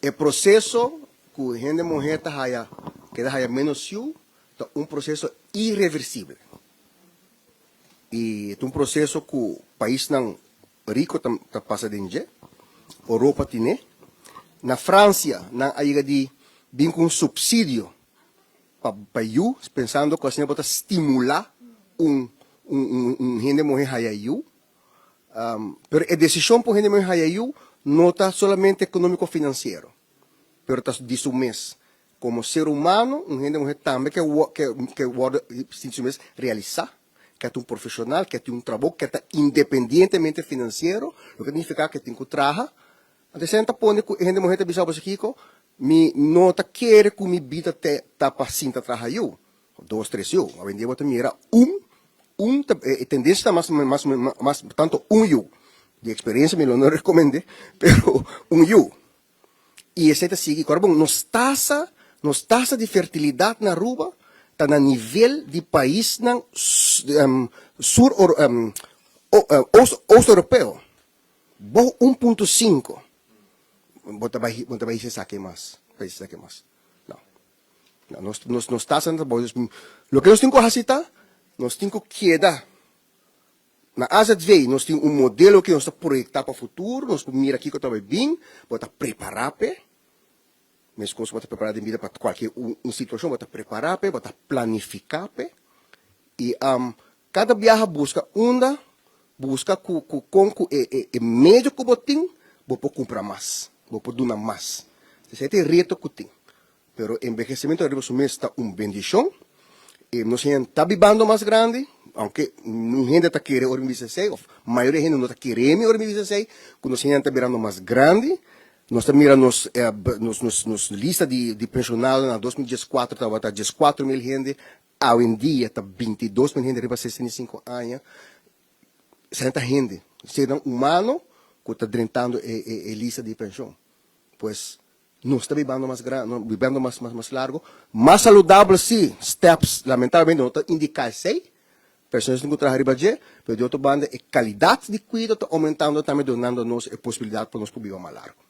o processo que a gente morrer queda menos siu, é um processo irreversível. E é um processo que o país não rico está passando em Europa tem. Na França, na aí de bem com subsídio para you, pensando que assim pode estimular gente morrer hayayu. Pero a decisão para gente morrer hayayu não está solamente econômico-financeiro, pero está de su mês. Como ser humano, gente morrer também que mês realizar, que é um profissional, que é um trabalho que está independentemente financeiro, o que significa que tem que trabalhar. Até senta pone que gente morrer bisa para Kiko, me nota querer que mi vida tá pacinta trabalhar 2, 3 eu, a vender bota mira tendência mais tanto eu de experiência me não recomende, pero eu e esse sigue agora bom nos taxa de fertilidade na rua tá na nível de país na sur oeste europeu, bom 1.5. Bota vai se saque mais. Não, nós está sendo bom. O que nós temos que fazer, nós temos que quedar. Na Asa 2, nós temos modelo que nós estamos projetando para o futuro, nós mira aqui que está bem, bota preparar, mas coisas bota preparar de vida para qualquer situação, bota preparar, bota planificar, e cada viagem busca com o médio que botem, vou comprar mais. Vou dar mais. Esse é o reto que tem. Pero envejecimento de su mês está uma bendição. Nós está vivendo mais grande, aunque gente está querendo 2016, a maioria da gente não está querendo 2016, quando nós está virando mais grande, nós estamos mirando nos lista de pensionados, na 2014 estava 14 mil gente, hoje em dia está 22 mil gente, arriba 65 anos, essa gente, será humano, que está drentando a lista de pensão. Pois não está vivendo mais largo, mais saudável sim, steps, lamentavelmente não está indicando sei, pessoas têm que trabalhar riba mas de outra banda, a qualidade de cuidado está aumentando também, dando-nos a possibilidade para nós viver mais largo.